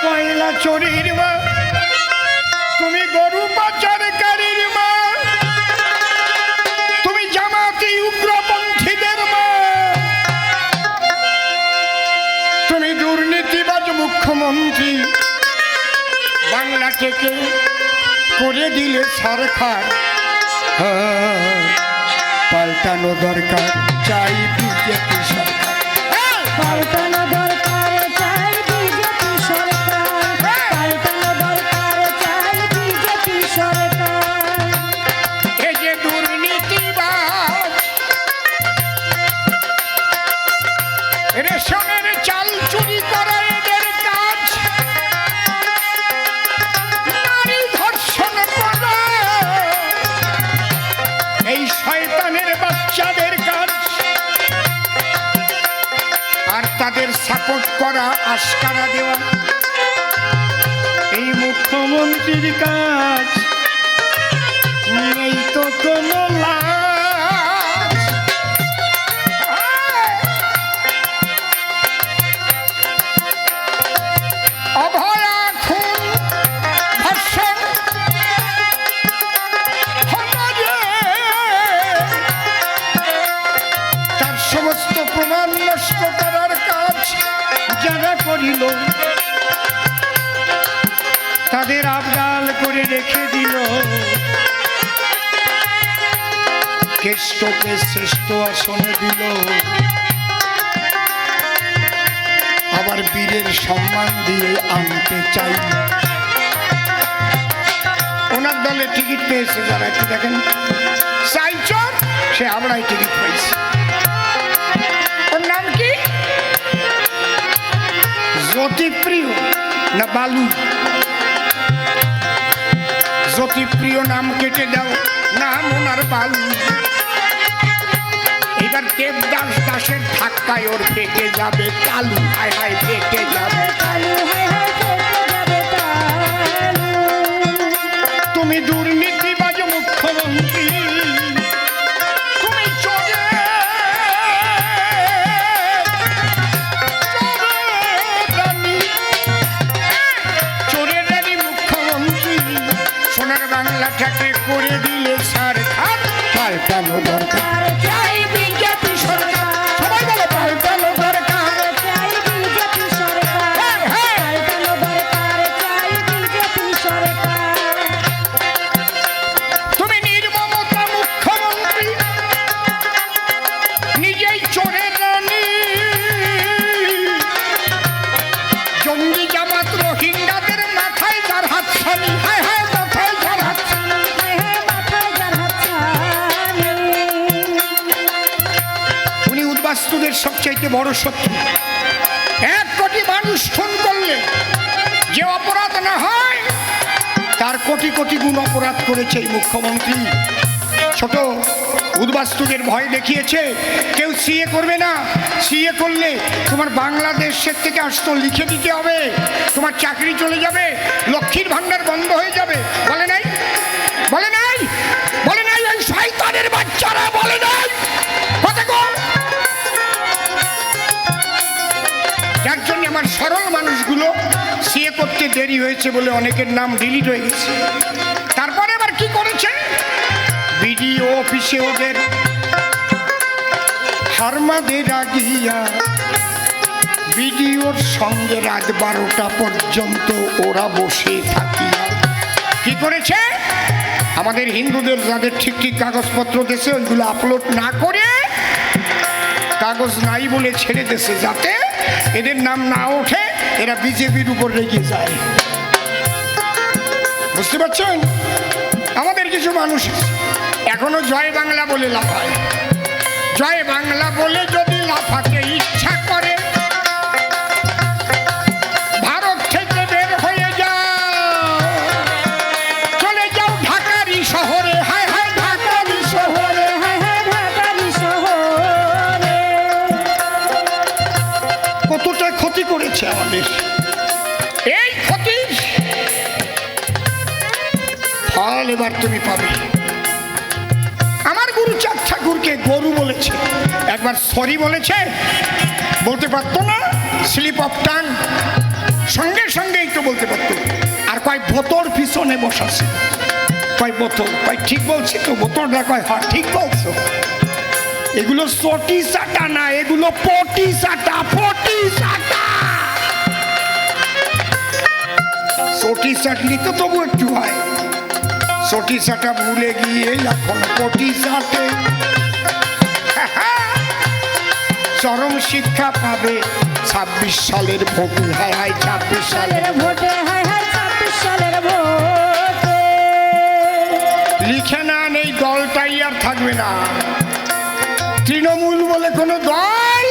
কয়লা চোরের মা, তুমি গরু পাচারকারীর মা, তুমি জামাতি উগ্রপন্থীদের মা, তুমি দুর্নীতিবাজ মুখ্যমন্ত্রী, বাংলা থেকে করে দিলে সরকার। পাল্টানো দরকার, চাই বিজেপি সরকার। পাল্টানো দরকার, চাই বিজেপি সরকার। পাল্টানো দরকার, চাই বিজেপি সরকার। এই যে দুর্নীতিবাজ, রেশনের চাল চুরি করা এদের কাজ, নারী ধর্ষণ করা এই শয়তানের বাচ্চাদের কাজ, আর তাদের সাপোর্ট করা, আশকারা দেওয়া এই মুখ্যমন্ত্রীর কাজ। নেই তো কোনো লাজ। অভয়া খুন ধর্ষণ হত্যা, তার সমস্ত প্রমাণ নষ্ট করার কাজ যারা করিল, তাদের আবদাল করে রেখে দিল। কেষ্টকে শ্রেষ্ঠ আসনে দিল, আবার বীরের সম্মান দিয়ে আনতে চাই। ওনার দলে টিকিট পেয়েছে যারা, একটু দেখেন, সাইচর সে আমরাই টিকিট পেয়েছে। ওর নাম কি? জ্যোতিপ্রিয় না বালু? জ্যোতিপ্রিয় নাম কেটে দাও, নাম ওনার বালু। এবার দেবদাস দাসের ধাক্কায় ওর ফেটে যাবে কালু। হায় হায়, ফেটে যাবে কালু, হায় হায়, ফেটে যাবে কালু। তুমি দুর্নীতিবাজ মুখ্যমন্ত্রী, তুমি চোরের রানী মুখ্যমন্ত্রী। সোনার বাংলাটাকে করে দিলে সরকার। পাল্টানো দরকার, চাই বিজেপি সরকার। সবাই বলে পাল্টানো দরকার, চাই বিজেপি সরকার। পাল্টানো দরকার, চাই বিজেপি সরকার। তুমি নির্মমতা মুখ্যমন্ত্রী, নিজেই চোরের রানী। জঙ্গি জামাত রোহিঙ্গাদের মাথায় যার হাত ছানি। হায় হায়, মাথায় যার হাত ছানি। হায় হায়, মাথায় যার হাত ছানি। উনি উদ্বাস্তুদের সবচাইতে বড় শত্রু। 1 কোটি মানুষ খুন করলে যে অপরাধ না হয়, তার কোটি কোটি গুণ অপরাধ করেছে এই মুখ্যমন্ত্রী। ছোট উদ্বাস্তুদের ভয় দেখিয়েছে, কেউ সিএ করবে না, সিএ করলে তোমার বাংলাদেশের থেকে আসতো লিখে দিতে হবে, তোমার চাকরি চলে যাবে, লক্ষ্মীর ভান্ডার বন্ধ হয়ে যাবে। বলে নাই? বলে নাই? বলে নাই? এই শয়তানের বাচ্চারা বলে নাই? কথা কম। যার জন্য আমার সরল মানুষগুলো সিএ করতে দেরি হয়েছে বলে অনেকের নাম ডিলিট হয়ে গেছে। তারপরে আবার কি করেছে? বিডিও অফিসে ওদের হারমাদের আগিয়া বিডিওর সঙ্গে রাত 12টা পর্যন্ত ওরা বসে থাকিয়া কি করেছে? আমাদের হিন্দুদের যাদের ঠিক ঠিক কাগজপত্র দেশে ওইগুলো আপলোড না করে কাগজ নাই বলে ছেড়ে দেশে, যাতে এদের নাম না ওঠে, এরা বিজেপির উপর রেগে যায়। বুঝতে পারছেন? আমাদের কিছু মানুষ এখনো জয় বাংলা বলে লাফায়। জয় বাংলা বলে যদি লাফাতে ইচ্ছা করে, ভারত থেকে বের হয়ে যাও, চলে যাও ঢাকারই শহরে। হায় হায়, ঢাকারই শহরে। হায় হায়, ঢাকারই শহরে। কতটা ক্ষতি করেছে আমাদের। এই ক্ষতির ফল এবার তুমি পাবে। আমার গুরু চাঁদ ঠাকুরকে গরু বলেছে, একবার সরি বলেছে? বলতে পারতো না? স্লিপ অফ টাং, সঙ্গে সঙ্গেই তো বলতে পারতো। আর কয় ভোতর পিছনে বসাছে, কয় বোতল, কয় ঠিক বলছি তো বোতলটা, কয় হ্যাঁ ঠিক বলছো। এগুলো চটি চাটা না, এগুলো পটি চাটা, পটি চাটা। চটি চাটলি তো তবু একটু হয়, চটি চাটা ভুলে গিয়ে এখন পটি চাটে। চরম শিক্ষা পাবে 26 সালের ভোটে। হায় হায় 26 সালের ভোটে, হায় হায় 26 সালের ভোটে। লিখে নেন, এই দলটাই আর থাকবে না। তৃণমূল বলে কোনো দল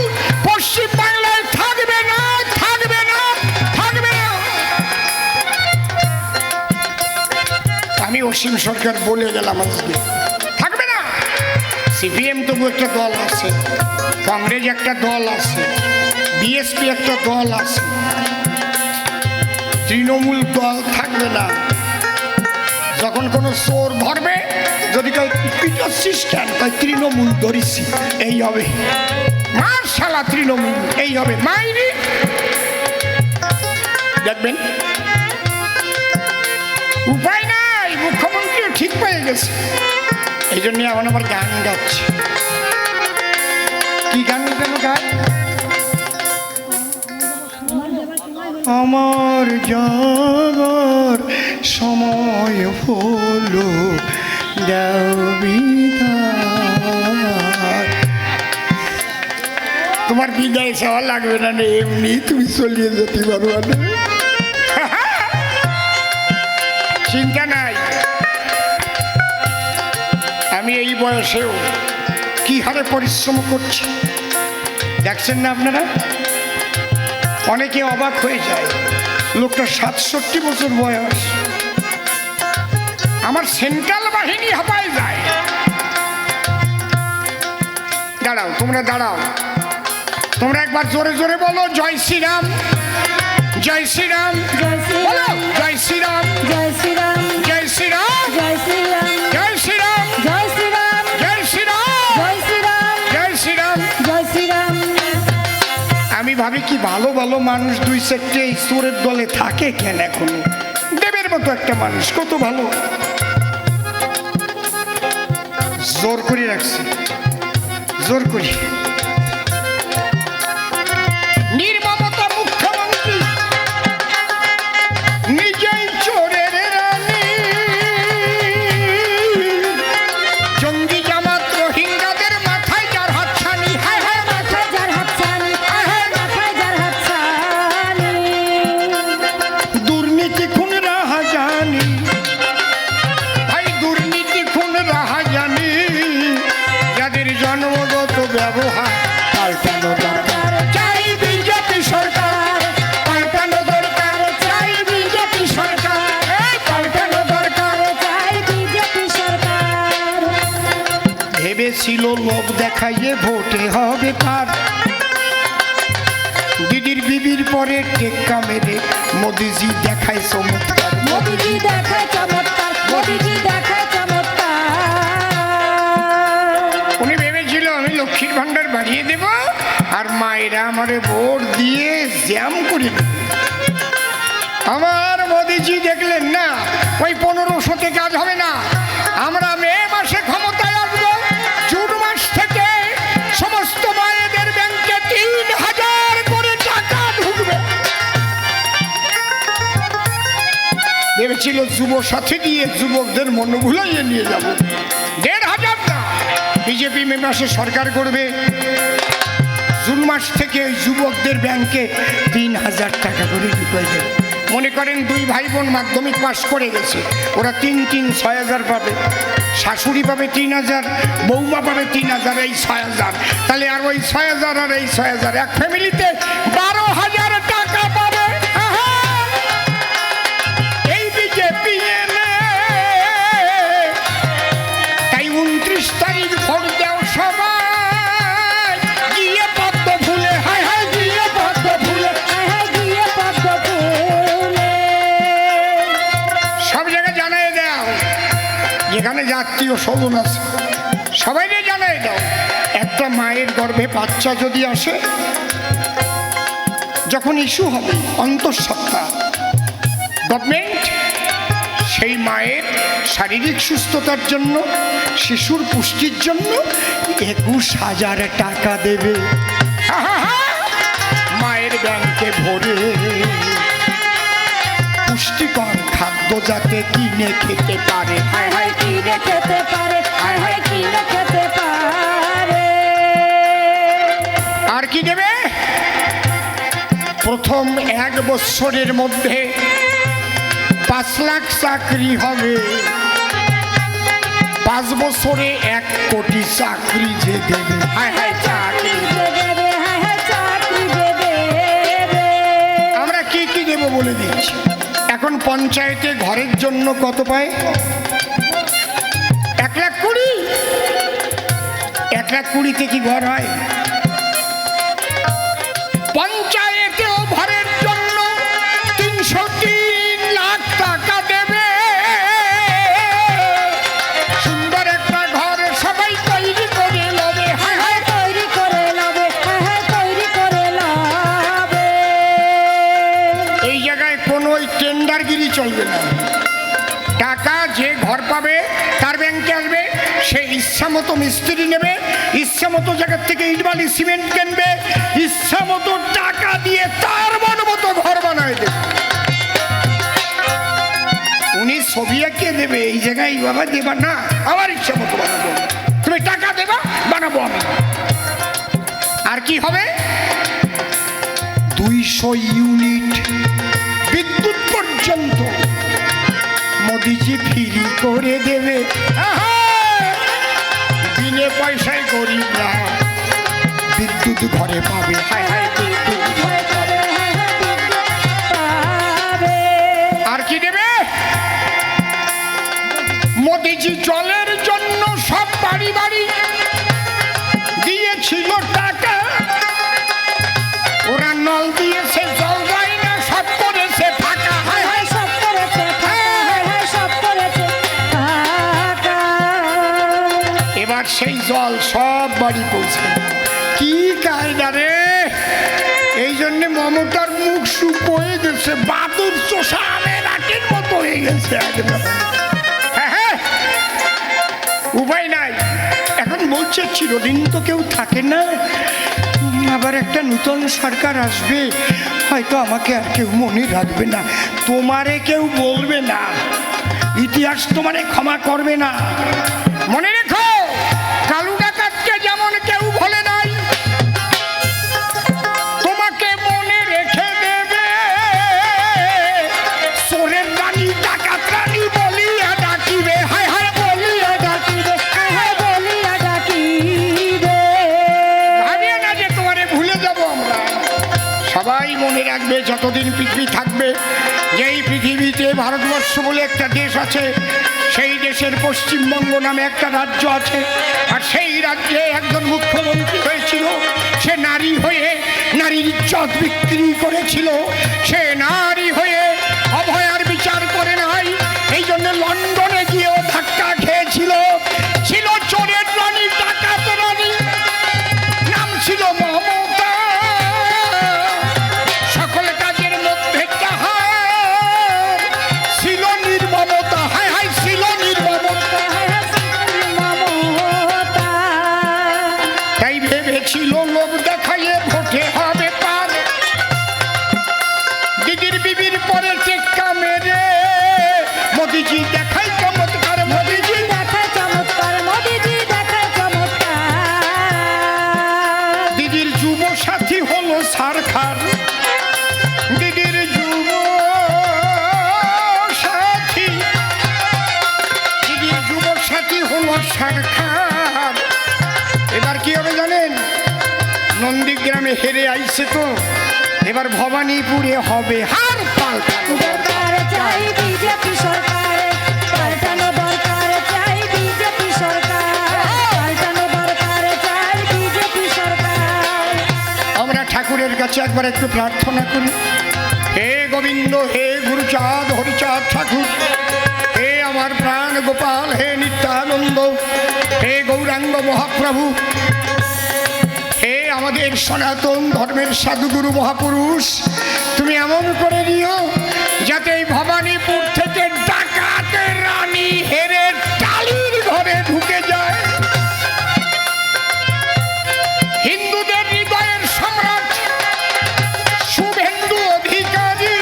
পশ্চিম বাংলায় থাকবে না, থাকবে না, থাকবে না। আমি অসীম সরকার বলে গেলাম আজকে থাকবে না। সিপিএম তবু একটা দল আছে, কংগ্রেস একটা দল আছে, বিএসপি একটা দল আছে, তৃণমূল দল থাকবে না। যখন কোনো চোর ধরবে, যদি পিটাচ্ছিস কেন, তাই তৃণমূল ধরিছি, এই হবে মার শালা তৃণমূল, এই হবে মাইরি। দেখবেন উপায় নাই, মুখ্যমন্ত্রীও ঠিক পেয়ে গেছে। এই জন্য এখন আবার গান গাচ্ছে। কি গান কেন গায়? আমার যাবার সময় হলো, দাও বিদায়। তোমার বিদায় চাওয়া লাগবে না, এমনি তুমি চলিয়ে যেতে পারো না, চিন্তা নাই। আমি এই বয়সেও কি হারে পরিশ্রম করছি দেখছেন না আপনারা? অনেকে অবাক হয়ে যায়, লোকটা 67 বছর বয়স, আমার সেন্ট্রাল বাহিনী হাঁপায় যায়। দাঁড়াও, তোমরা দাঁড়াও, তোমরা একবার জোরে জোরে বলো জয় শ্রীরাম, জয় শ্রীরাম, বলো জয় শ্রীরাম, জয় শ্রীরাম, জয় শ্রীরাম, জয় শ্রীরাম, জয় শ্রীরাম, জয় শ্রীরাম, জয় শ্রীরাম, জয় শ্রীরাম, জয় শ্রীরাম, জয় শ্রীরাম। আমি ভাবি কি ভালো ভালো মানুষ 2-4টে এই চোরের দলে থাকে কেন? এখনো দেবের মতো একটা মানুষ কত ভালো, জোর করে রাখছে, জোর করে। নির্মমতা মুখ্যমন্ত্রী নিজেই চোরের রানী, জঙ্গি জামাত রোহিঙ্গাদের মাথায় যার হাতছানি, হায় হায় মাথায় যার হাতছানি, হায় হায় মাথায় যার হাতছানি। দুর্নীতি খুন রাহাজানি, ভাই দুর্নীতি খুন রাহাজানি, যাদের জন্মগত ব্যবহার পাল্টানো দরকার, চাই বিজেপি সরকার, পাল্টানো দরকার, চাই বিজেপি সরকার, এই পাল্টানো দরকার। চাই বিজেপি সরকার। ভেবেছিল লোক দেখাইয়ে ভোটে হবে পার, দিদির বিবির পরে টেক্কা মেরে মোদিজি দেখায় চমৎকার। মোদিজি দেখায় চমৎকার, মোদিজি দেখায় চমৎকার। উনি ভেবেছিল আমি লক্ষ্মীর ভান্ডার বাড়িয়ে দেব আর মায়েরা আমারে ভোট দিয়ে জ্যাম করে দেবে। আমার মোদিজি দেখলেন না, ওই 1500-তে কাজ হবে না, আমরা মে মাসে ক্ষমতায় আসবো, জুন মাস থেকে সমস্ত মায়েদের ব্যাংকে 3000 করে টাকা ঢুকবে। ভেবেছিল যুব সাথী দিয়ে যুবকদের মন ভুলাইয়ে নিয়ে যাব। 1500 না, বিজেপি মে মাসে সরকার করবে, জুন মাস থেকে যুবকদের ব্যাংকে 3000 টাকা করে ঢুকাই দেবে। মনে করেন 2 ভাই বোন মাধ্যমিক পাশ করে গেছে, ওরা 3 6,000 পাবে, শাশুড়ি পাবে 3000, বৌমা পাবে 3000, এই 6000। তাহলে আর ওই 6000 আর এই 6000, এক ফ্যামিলিতে 12,000 টাকা পাবে। এই বিজেপি এলে তাই 29 তারিখ ভোট দেও সবাই, গিয়ে পদ্ম ফুলে, হায় হায় গিয়ে পদ্ম ফুলে, হায় হায় গিয়ে পদ্ম ফুলে। সব জায়গায় জানাই দাও, যেখানে জাতীয় স্বজন আছে সবাইকে জানাই দাও। একটা মায়ের গর্ভে বাচ্চা যদি আসে, যখন ইস্যু হবে অন্তঃসত্ত্বা, গভর্নমেন্ট সেই মায়ের শারীরিক সুস্থতার জন্য, শিশুর পুষ্টির জন্য 21,000 টাকা দেবে মায়ের ব্যাংকে ভরে, পুষ্টিকর খাদ্য যাতে কিনে খেতে পারে। হায় হায় কিনে খেতে পারে, হায় হায় কিনে খেতে পারে। আর কি দেবে? প্রথম 1 বছরের মধ্যে 5 লাখ চাকরি হবে, 5 বছরে 1 কোটি চাকরি যে দেবে। হায় হায় চাকরি দেবে, হায় হায় চাকরি দেবে। আমরা কি কি দেব বলে দিচ্ছি। এখন পঞ্চায়েতে ঘরের জন্য কত পায়? 1,20,000। 1,20,000 কি ঘর হয়? পঞ্চায়েতেও ঘরের জন্য 303 লাখ টাকা দেবে। সুন্দর একটা ঘর সবাই তৈরি করে নেবে। হায় হায় তৈরি করে লাবে, হায় হায় তৈরি করে লাবে। এই জায়গায় কোনো ওই টেন্ডারগিরি চলবে না। টাকা যে ঘর পাবে তার ব্যাংকে আসবে, সে ইচ্ছা মতো মিস্ত্রি নেবে, ইচ্ছা মতো জায়গার থেকে ইট বালি সিমেন্ট কিনবে, ইচ্ছা মতো টাকা দিয়ে তার মন মতো ঘর বানায় দেবে। উনি ছবি এঁকে দেবে, এই জায়গায় বাবা দেবা না, আমার ইচ্ছা মতো বানাবো, তুমি টাকা দেবা বানাবো আমি। আর কি হবে? 200 ইউনিট বিদ্যুৎ পর্যন্ত মোদিজি ফ্রি করে দেবে। আহা! বিনে পয়সায় গরিবরা বিদ্যুৎ ঘরে পাবে। হায় হায় বিদ্যুৎ ঘরে পাবে। হায় হায় বিদ্যুৎ পাবে। আর কি দেবে? মোদিজি জলের জন্য সব বাড়ি বাড়ি দিয়েছিল টাকা, ওরা নল দিয়েছে, জল দেয় না, সব করেছে ফাঁকা। হায় হায় সব করেছে ফাঁকা, হায় হায় সব করেছে ফাঁকা। এবার সেই জল সব বাড়ি পৌঁছে। কি কায়দা রে! এই জন্য মমতার মুখ শুকিয়ে গেছে, বাদুর চোষা আমের আটির মতো হয়ে গেছে একদম। হ্যাঁ হ্যাঁ, উপায় নাই। এখন বলছে চিরদিন তো কেউ থাকে না, আবার একটা নূতন সরকার আসবে, হয়তো আমাকে আর কেউ মনে রাখবে না, তোমারে কেউ বলবে না, ইতিহাস তোমারে ক্ষমা করবে না। মনে রেখো, কালু ডাকাতকে যেমন কেউ ভোলে নাই, তোমাকে মনে রেখে দেবে। চোরের রানী ডাকাত রানী বলিয়া ডাকিবে। হায় হায় বলিয়া ডাকিবে। হায় হায় বলিয়া ডাকিবে। ভাবিও না যে তোমারে ভুলে যাব আমরা। সবাই মনে রাখবে যতদিন পৃথিবী থাকবে, যেই পৃথিবীতে ভারতবর্ষ বলে একটা দেশ আছে, সেই দেশের পশ্চিমবঙ্গ নামে একটা রাজ্য আছে, আর সেই রাজ্যে একজন মুখ্যমন্ত্রী হয়েছিল। সে নারী হয়ে নারীর ইজ্জত বিক্রি করেছিল, সে নারী হয়ে অভয়ার বিচার করে নাই, এই জন্য লন্ডনে গিয়েও ধাক্কা খেয়েছিল। ছিল চোরের রানী, ডাকাত রানী, নাম ছিল মমতা। সকল কাজের মধ্যে তাহার ছিল নির্মমতা। হায় হায় ছিল নির্মমতা। হায় হায় মমতা। তাই ভেবেছিল লোক দেখাইয়ে ভোটে হবে পার, দিদির বিবির পরে টেক্কা মেরে মোদিজি দেখাই চমৎকার। মোদিজি দেখায় চমৎকার, মোদিজি দেখায় চমৎকার। দিদির যুব সাথী হলো সারখার, দিদির যুব সাথী, দিদির যুব সাথী হলো সারখার। এবার কি হবে জানেন? নন্দীগ্রামে হেরে আইছে তো, এবার ভবানীপুরে হবে হার পাল্টানো। দরকার চাই বিজেপি সরকার, পাল্টানো দরকার চাই বিজেপি সরকার, পাল্টানো দরকার চাই বিজেপি সরকার। আমরা ঠাকুরের কাছে একবার একটু প্রার্থনা করি। হে গোবিন্দ, হে গুরুচাঁদ হরিচাঁদ ঠাকুর, হে আমার প্রাণ গোপাল, হে নিত্যানন্দ, হে গৌরাঙ্গ মহাপ্রভু, হে আমাদের সনাতন ধর্মের সাধুগুরু মহাপুরুষ, তুমি এমন করে দিও যাতে এই ভবানীপুর থেকে ডাকাতের রানী হেরে টালির ঘরে ঢুকে যায়। হিন্দুদের হৃদয়ের সম্রাট শুভেন্দু অধিকারী,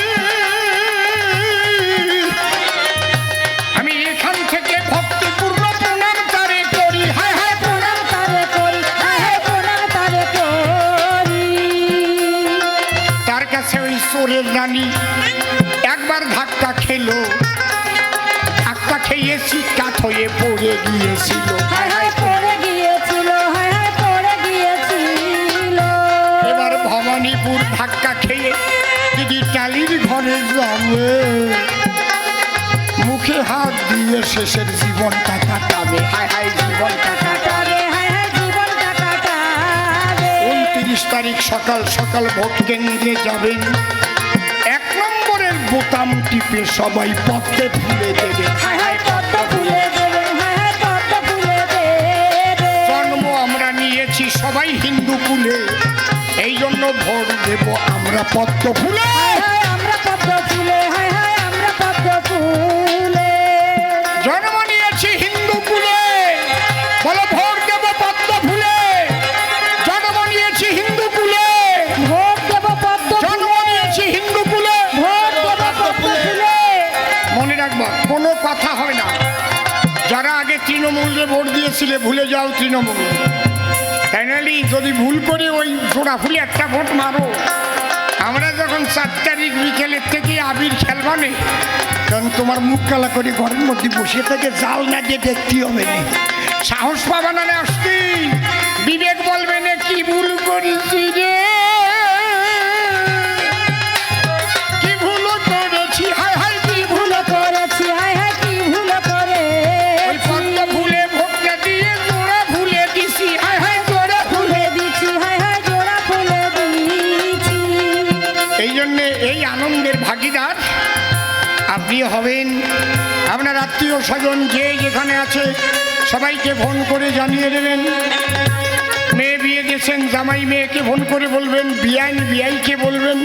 আমি এখান থেকে ভক্তিপূর্ণ প্রণাম তারে করি। হায় হায় প্রণাম তারে করি, হায় হায় প্রণাম তারে করি। তার কাছে ওই চোরের রানী একবার ধাক্কা খেলো, ধাক্কা খেয়ে চিৎকার হয়ে পড়ে গিয়েছিল। হায় হায় পড়ে গিয়েছিল, হায় হায় পড়ে গিয়েছিল। এবার ভবানীপুর ধাক্কা খেয়ে দিদি টালির ঘরে যাবে, মুখে হাত দিয়ে শেষের জীবনটা কাটাবে। হায় হায় জীবনটা কাটাবে। কাটাবে, হায় হায় জীবনটা কাটাবে। 29 তারিখ সকাল সকাল ভোট কেন্দ্রে যাবেন, 1 নম্বরের বোতাম টিপে সবাই পদ্মে ফুলে দেবে। হায় হায় পদ্ম ফুলে দেবে, হায় হায় পদ্ম ফুলে দেবে। জন্ম আমরা নিয়েছি সবাই হিন্দু কুলে, এই জন্য ভোট দেব আমরা পদ্ম ফুলে। হায় হায় আমরা পদ্ম ফুলে, হায় হায় আমরা পদ্ম ফুলে। জন্ম নিয়েছি হিন্দু কুলে, বলো ভোট দেব পদ্ম ফুলে। জন্ম নিয়েছি হিন্দু কুলে, ভোট দেব পদ্ম জন্ম ফুলে, নিয়েছি হিন্দু কুলে। ভোট দেব পদ্ম ফুলে। মনে রাখবা কোনো কথা হয় না, যারা আগে তৃণমূলে ভোট দিয়েছিলে ভুলে যাও তৃণমূল। তাই নাহলে যদি ভুল করে ওই জোড়া ফুলে একটা ভোট মারো, আমরা যখন 4 তারিখ বিকেলের থেকে আবির খেলবানে, কারণ তোমার মুখ কালা করে ঘরের মধ্যে বসে থেকে জাল না দিয়ে দেখতে হবে না, সাহস পাবা না আসতে। বিবেক বলবে না কি ভুল করেছি রে, কি ভুল করেছি, হায় হায় কি ভুল করেছি, হায় হায় কি ভুল ওই পদ্ম করেছি। ফুলে ভোটটা দিয়ে জোড়া ফুলে দিছি। হায় হায় জোড়া ফুলে। ফুলে দিছি, হায় হায় জোড়া ফুলে দিছি। এই জন্যে এই আনন্দের ভাগিদার আপনি হবেন। আপনার আত্মীয় স্বজন যে যেখানে আছে সবাইকে ফোন করে জানিয়ে দেবেন। মেয়ে বিয়ে দিয়েছেন, জামাই মেয়েকে ফোন করে বলবেন, বিয়াই বিয়াইকে বলবেন,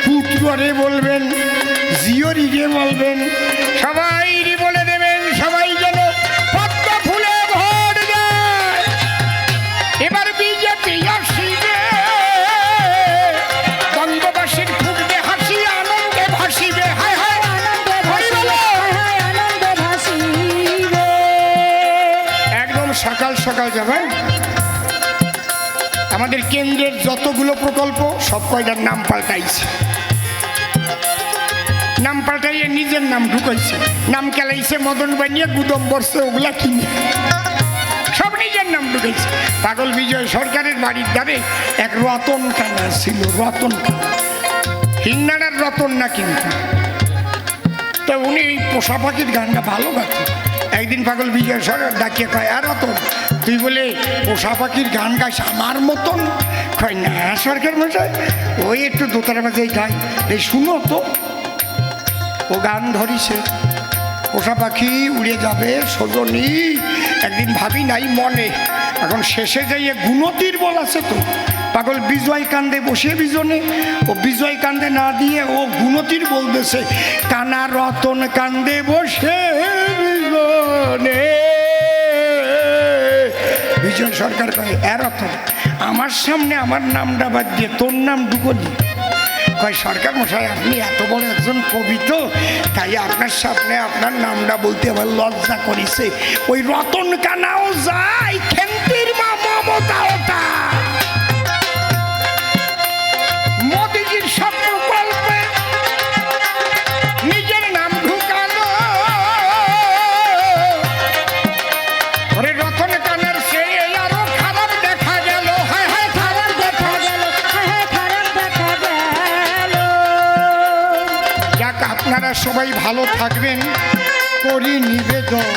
পুত্রে বলবেন, জিওরিকে বলবেন, সবাই বলে দেবেন সবাই যেন পদ্ম ফুলে ভোট দেয়। এবার বিজেপি আসিবে, বঙ্গবাসীর ফুটবে হাসি, আনন্দে ভাসিবে। হায় হায় আনন্দে ভাসিবে, হায় হায় আনন্দে ভাসিবে। একদম সকাল সকাল যাবেন। আমাদের কেন্দ্রের যতগুলো প্রকল্প সব কয়টার নাম পাল্টাইছে, নাম পাল্টাইয়ে নিজের নাম ঢুকাইছে, নাম কেলাইছে মদন বানিয়ে গুদম বর্ষে ওগুলা কিনে সব নিজের নাম ঢুকাইছে। পাগল বিজয় সরকারের বাড়ির ধারে এক রতন কানা ছিল, রতন কানা, হিংনাড়ার রতন না কিন্তু। তো উনি এই পোষা পাখির গানটা ভালো গাইতেন। একদিন পাগল বিজয় সরকার ডাকিয়ে কয়, আর রতন তুই বলে পোষা পাখির গান গাইস আমার মতন? কয় না সরকার মশাই, ওই একটু দোতারা মাঝে গাই, এই শুনো তো। ও গান ধরিছে, পোষা পাখি উড়ে যাবে সজনী, একদিন ভাবি নাই মনে, এখন শেষে যাইয়ে গুণতির বল আছে তো। পাগল বিজয় কান্দে বসে বিজনে, ও বিজয় কান্দে না দিয়ে ও গুণতির বলতেছে, কানা রতন কান্দে বসে বিজনে। বিজয় সরকার কয়, এ রতন আমার সামনে আমার নামটা বাদ দিয়ে তোর নাম ঢুকনি। কয় সরকার মশাই আপনি এত বড় একজন কবি তো, তাই আপনার সামনে আপনার নামটা বলতে আমার লজ্জা করেছে। ওই রতন কানাও যায়, খেন্তির মা মমতাও তা। মোদিজির সব প্রকল্পে নিজের নাম ঢুকালো, ওরে রতন কানার সে আরো খারাপ দেখা গেল। হায় হায় খারাপ দেখা গেল, হায় হায় খারাপ দেখা গেল। যাক আপনারা সবাই ভালো থাকবেন, করি নিবেদন,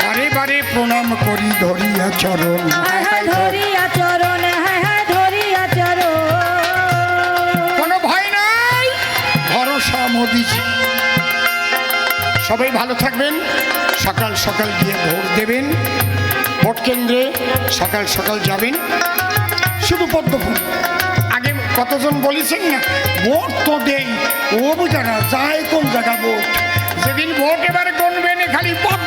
বারে বারে প্রণাম করি ধরিয়া চরণ। হায় হায় ধরিয়া চরণ, হায় হায় ধরিয়া চরণ। কোনো ভয় নাই, ভরসা মোদিজি। সবাই ভালো থাকবেন, সকাল সকাল গিয়ে ভোট দেবেন, ভোট কেন্দ্রে সকাল সকাল যাবেন। শুধু পদ্ম ফুল। আগে কতজন বলেছেন না ভোট তো দেই, ও বুঝা না যায় কোন জায়গা ভোট। যেদিন ভোট এবার গণবেন খালি পদ্ম